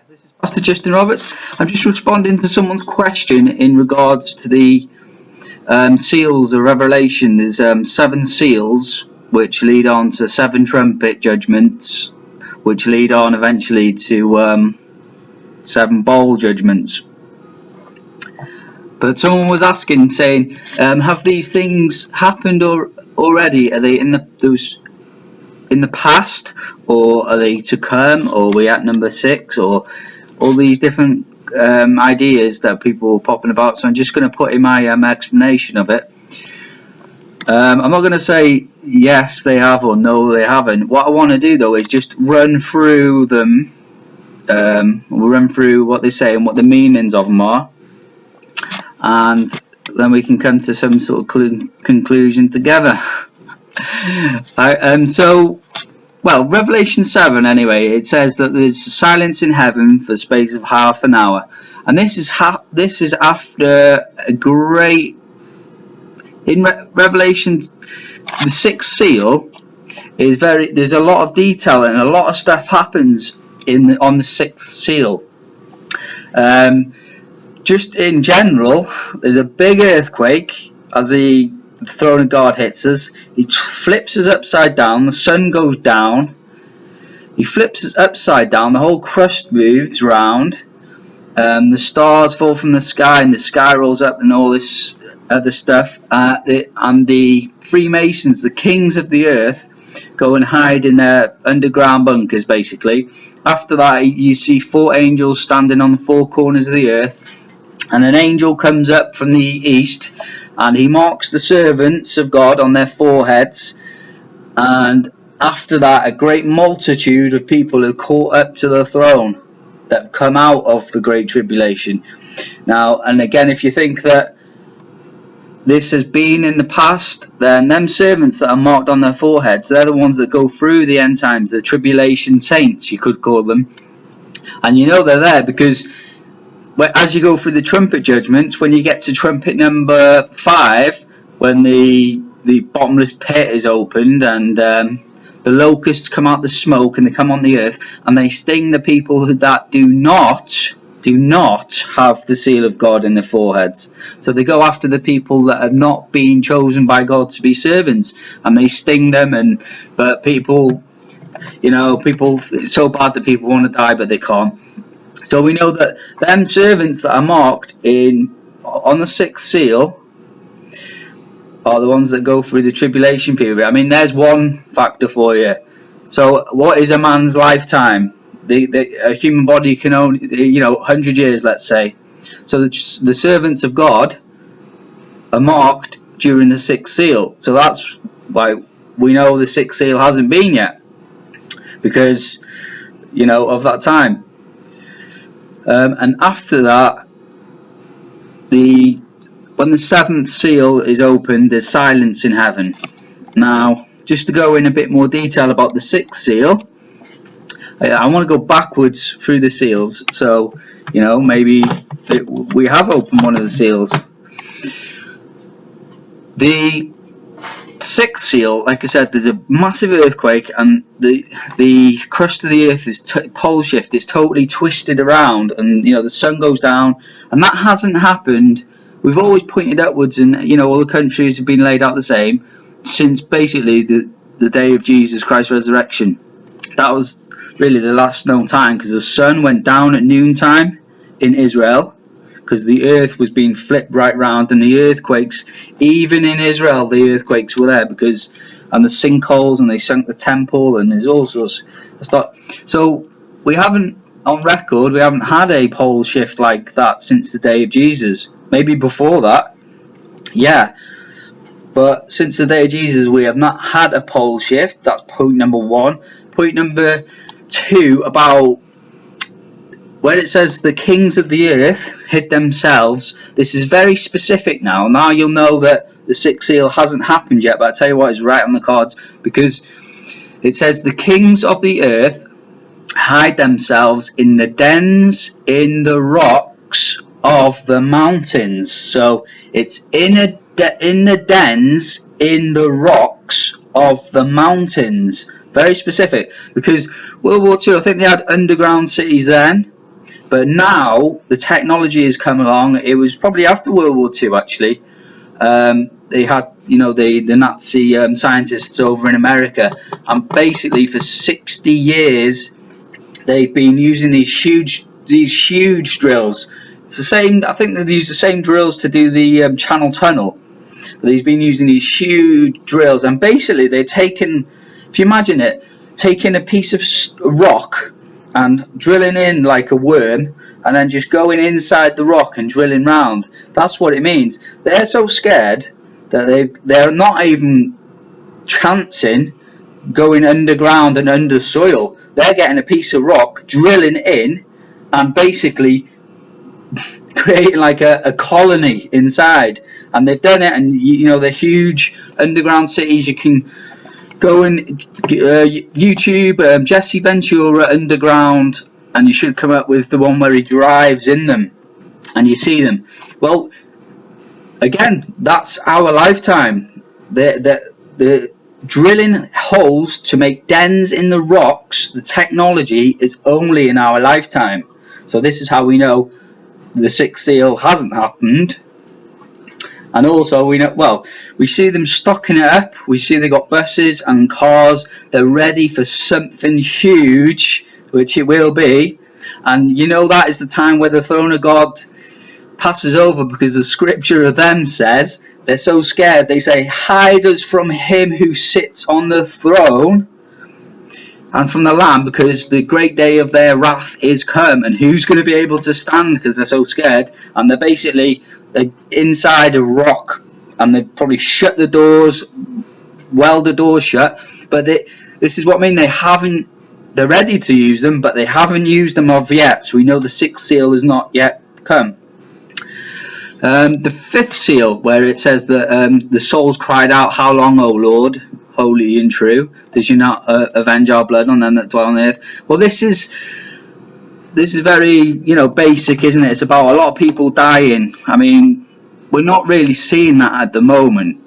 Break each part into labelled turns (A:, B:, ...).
A: This is Pastor Justin Roberts. I'm just responding to someone's question in regards to the seals of Revelation. There's 7 seals which lead on to 7 trumpet judgments, which lead on eventually to 7 bowl judgments. But someone was asking, saying, have these things happened already? Are they in the past, or are they to come, or are we at number 6, or all these different ideas that people are popping about? So I'm just going to put in my explanation of it. I'm not going to say yes they have or no they haven't. What I want to do though is just run through them. We'll run through what they say and what the meanings of them are, and then we can come to some sort of conclusion together. Well, Revelation 7 anyway, it says that there's silence in heaven for the space of half an hour, and this is after a great, in Revelation, the 6th seal is there's a lot of detail and a lot of stuff happens on the 6th seal. Just in general, there's a big earthquake as the throne of God hits us. He flips us upside down. The sun goes down. He flips us upside down. The whole crust moves round. The stars fall from the sky, and the sky rolls up, and all this other stuff. And the Freemasons, the kings of the earth, go and hide in their underground bunkers, basically. After that, you see 4 angels standing on the 4 corners of the earth, and an angel comes up from the east, and he marks the servants of God on their foreheads. And after that, a great multitude of people are caught up to the throne that have come out of the Great Tribulation. Now, and again, if you think that this has been in the past, then them servants that are marked on their foreheads, they're the ones that go through the end times, the tribulation saints, you could call them. And you know they're there because as you go through the trumpet judgments, when you get to trumpet number 5, when the bottomless pit is opened and the locusts come out the smoke and they come on the earth and they sting the people that do not have the seal of God in their foreheads. So they go after the people that have not been chosen by God to be servants, and they sting them. But people, it's so bad that people want to die but they can't. So we know that them servants that are marked on the 6th seal are the ones that go through the tribulation period. I mean, there's one factor for you. So what is a man's lifetime? A human body can only, 100 years, let's say. So the servants of God are marked during the 6th seal. So that's why we know the 6th seal hasn't been yet, because, of that time. And after that, when the 7th seal is opened, there's silence in heaven. Now, just to go in a bit more detail about the 6th seal, I want to go backwards through the seals. So, maybe we have opened one of the seals. The 6th seal, like I said, there's a massive earthquake, and the crust of the earth is pole shift. It's totally twisted around, and the sun goes down, and that hasn't happened. We've always pointed upwards, and all the countries have been laid out the same since basically the day of Jesus Christ's resurrection. That was really the last known time, because the sun went down at noontime in Israel, because the earth was being flipped right round, and the earthquakes, even in Israel, the earthquakes were there, and the sinkholes, and they sunk the temple, and there's all sorts of stuff. So we haven't had a pole shift like that since the day of Jesus. Maybe before that, yeah, but since the day of Jesus we have not had a pole shift. That's point number 1. Point number 2, about when it says the kings of the earth hid themselves, this is very specific now. Now you'll know that the 6th seal hasn't happened yet, but I tell you what, it's right on the cards, because it says the kings of the earth hide themselves in the dens in the rocks of the mountains. So it's in the dens in the rocks of the mountains. Very specific, because World War II, I think they had underground cities then. But now the technology has come along. It was probably after World War II, actually. They had, the Nazi scientists over in America, and basically for 60 years they've been using these huge drills. It's the same. I think they use the same drills to do the Channel Tunnel. But he's been using these huge drills, and basically they're taking, if you imagine it, taking a piece of rock and drilling in like a worm, and then just going inside the rock and drilling round. That's what it means. They're so scared that they're not even chancing going underground and under soil. They're getting a piece of rock, drilling in, and basically creating like a colony inside. And they've done it, and the huge underground cities. You can go and YouTube Jesse Ventura underground, and you should come up with the one where he drives in them, and you see them. Well, again, that's our lifetime. The drilling holes to make dens in the rocks, the technology is only in our lifetime. So this is how we know the sixth seal hasn't happened. And also we see them stocking it up. We see they got buses and cars. They're ready for something huge, which it will be. And that is the time where the throne of God passes over, because the scripture of them says they're so scared. They say, hide us from him who sits on the throne and from the Lamb, because the great day of their wrath is come. And who's going to be able to stand, because they're so scared? And they're inside a rock, and they probably shut the doors, weld the doors shut. But this is what I mean. They're ready to use them, but they haven't used them of yet. So we know the sixth seal has not yet come. The fifth seal, where it says that the souls cried out, how long, O Lord, holy and true, did you not avenge our blood on them that dwell on the earth? Well, this is very basic, isn't it? It's about a lot of people dying. I mean, we're not really seeing that at the moment,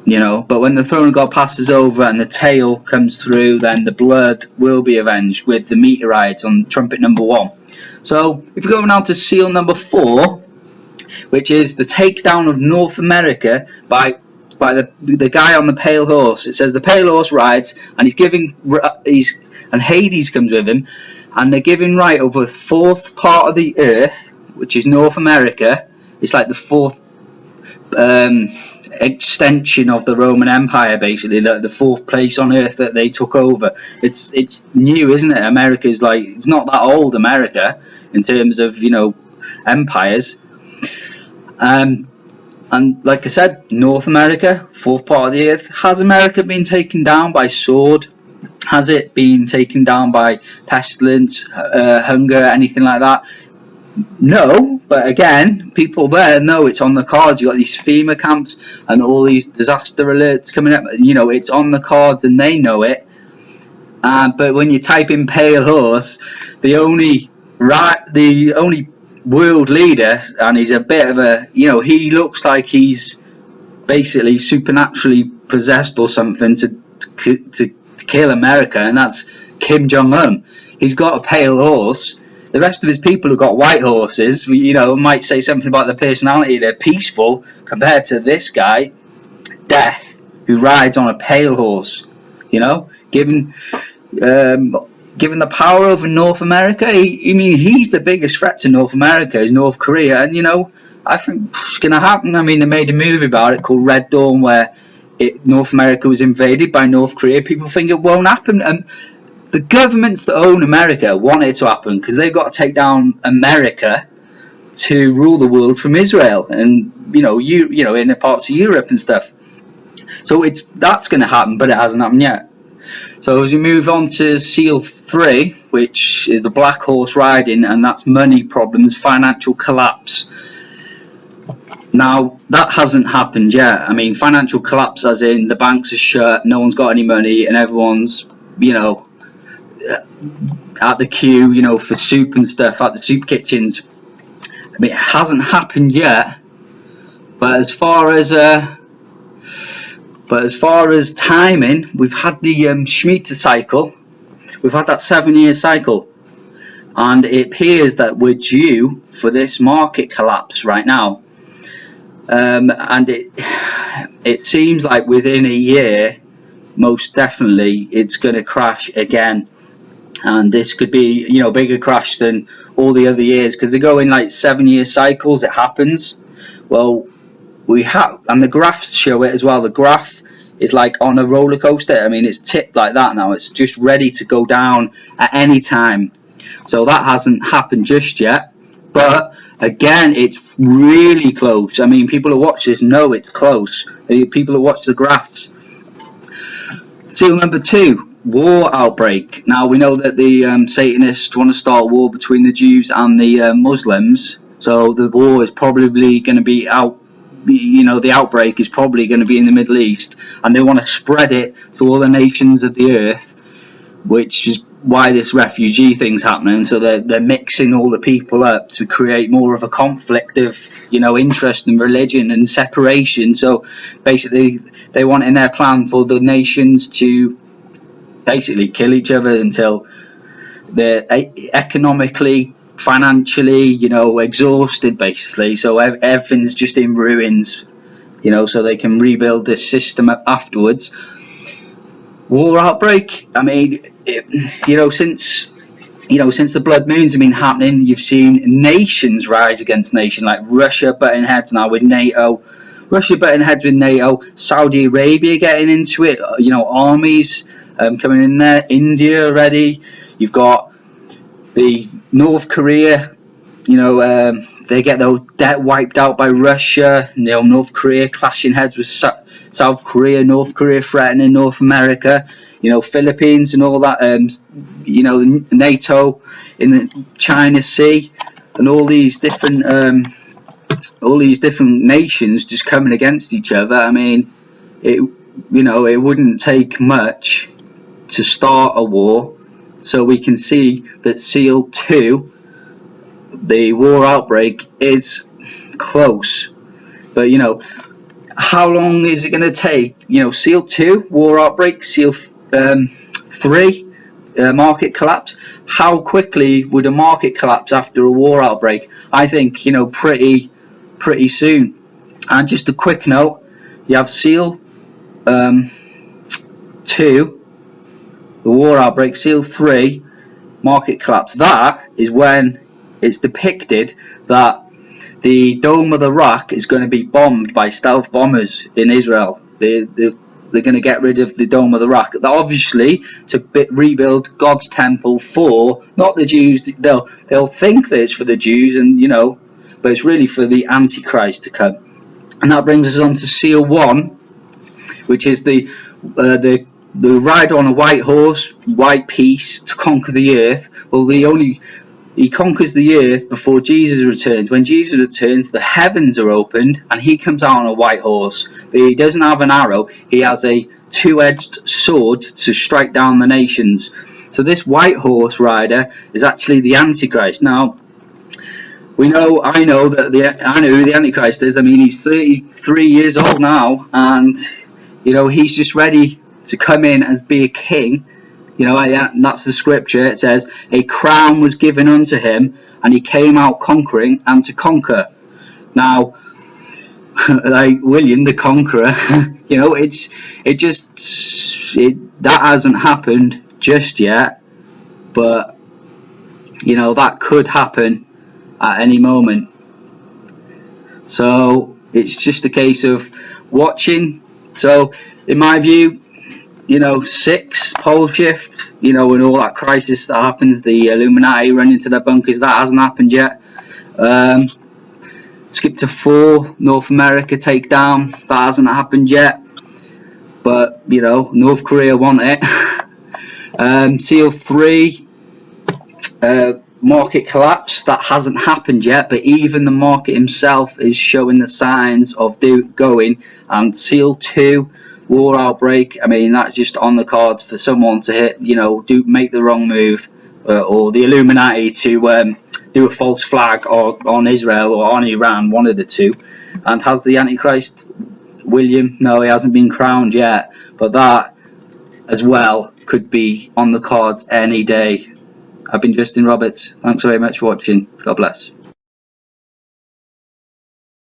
A: but when the throne of God passes over and the tail comes through, then the blood will be avenged with the meteorites on trumpet number 1. So if you go now to seal number 4, which is the takedown of North America by the guy on the pale horse. It says the pale horse rides, and and Hades comes with him, and they're giving right over the fourth part of the earth, which is North America. It's like the fourth extension of the Roman Empire, basically the fourth place on earth that they took over. It's new, isn't it? America's it's not that old, America, in terms of empires. And like I said, North America, fourth part of the earth. Has America been taken down by sword? Has it been taken down by pestilence, hunger, anything like that? No, but again, people there know it's on the cards. You've got these FEMA camps and all these disaster alerts coming up. It's on the cards and they know it. But when you type in pale horse, the only world leader, and he's a bit of a, he looks like he's basically supernaturally possessed or something to kill America, and that's Kim Jong-un. He's got a pale horse. The rest of his people have got white horses. Might say something about their personality. They're peaceful compared to this guy, Death, who rides on a pale horse. Given the power over North America, he's the biggest threat to North America is North Korea, and I think it's going to happen. I mean, they made a movie about it called Red Dawn, where North America was invaded by North Korea. People think it won't happen, and the governments that own America want it to happen, because they've got to take down America to rule the world from Israel, and in the parts of Europe and stuff. So that's going to happen, but it hasn't happened yet. So as we move on to seal 3, which is the black horse riding, and that's money problems, financial collapse. Now, that hasn't happened yet. I mean, financial collapse as in the banks are shut, no one's got any money, and everyone's, at the queue, for soup and stuff, at the soup kitchens. I mean, it hasn't happened yet, but as far as timing, we've had the Shemitah cycle. We've had that 7-year cycle. and it appears that we're due for this market collapse right now. And it seems like within a year, most definitely, it's going to crash again. And this could be, a bigger crash than all the other years, because they go in like 7-year cycles. It happens. Well, we have, and the graphs show it as well. The graph is like on a roller coaster. I mean, it's tipped like that now. It's just ready to go down at any time. So that hasn't happened just yet. But again, it's really close. I mean, people who watch this know it's close. People who watch the graphs. Seal number 2, war outbreak. Now, we know that the Satanists want to start a war between the Jews and the Muslims. So the war is probably going to be out. The outbreak is probably going to be in the Middle East, and they want to spread it to all the nations of the earth, which is why this refugee thing's happening. So they're mixing all the people up to create more of a conflict of interest and religion and separation. So basically they want in their plan for the nations to basically kill each other until they're economically, financially, exhausted, basically. So everything's just in ruins, so they can rebuild this system afterwards. War outbreak. I mean, since the blood moons have been happening, you've seen nations rise against nation, like Russia butting heads now with NATO. Saudi Arabia getting into it. Armies coming in there. India already. You've got the North Korea. They get their debt wiped out by Russia. North Korea clashing heads with South Korea. North Korea threatening North America. Philippines and all that. NATO in the China Sea, and all these different nations just coming against each other. I mean, it wouldn't take much to start a war. So we can see that SEAL 2, the war outbreak, is close. But how long is it going to take? SEAL 2, war outbreak. SEAL 3, market collapse. How quickly would a market collapse after a war outbreak? I think pretty soon. And just a quick note: you have SEAL 2, the war outbreak. SEAL 3, market collapse. That is when it's depicted that the Dome of the Rock is going to be bombed by stealth bombers in Israel. They're going to get rid of the Dome of the Rock. Obviously, to rebuild God's temple for not the Jews. They'll think that it's for the Jews, and but it's really for the Antichrist to come. And that brings us on to SEAL 1, which is the ride on a white horse, white peace to conquer the earth. Well, he conquers the earth before Jesus returns. When Jesus returns, the heavens are opened, and he comes out on a white horse. But he doesn't have an arrow. He has a two-edged sword to strike down the nations. So this white horse rider is actually the Antichrist. Now, I know who the Antichrist is. I mean, he's 33 years old now, and he's just ready to come in and be a king. That's the scripture. It says, a crown was given unto him, and he came out conquering and to conquer. Now, like William the Conqueror, that hasn't happened just yet, but that could happen at any moment. So it's just a case of watching. So in my view, 6, pole shift, and all that crisis that happens, the Illuminati run into their bunkers, that hasn't happened yet. Skip to 4, North America takedown, that hasn't happened yet. But, North Korea want it. SEAL 3, market collapse, that hasn't happened yet, but even the market himself is showing the signs of going. And SEAL 2, war outbreak, I mean, that's just on the cards for someone to hit, make the wrong move, or the Illuminati to do a false flag on Israel or on Iran, one of the two. And has the Antichrist, William? No, he hasn't been crowned yet, but that as well could be on the cards any day. I've been Justin Roberts. Thanks very much for watching. God bless.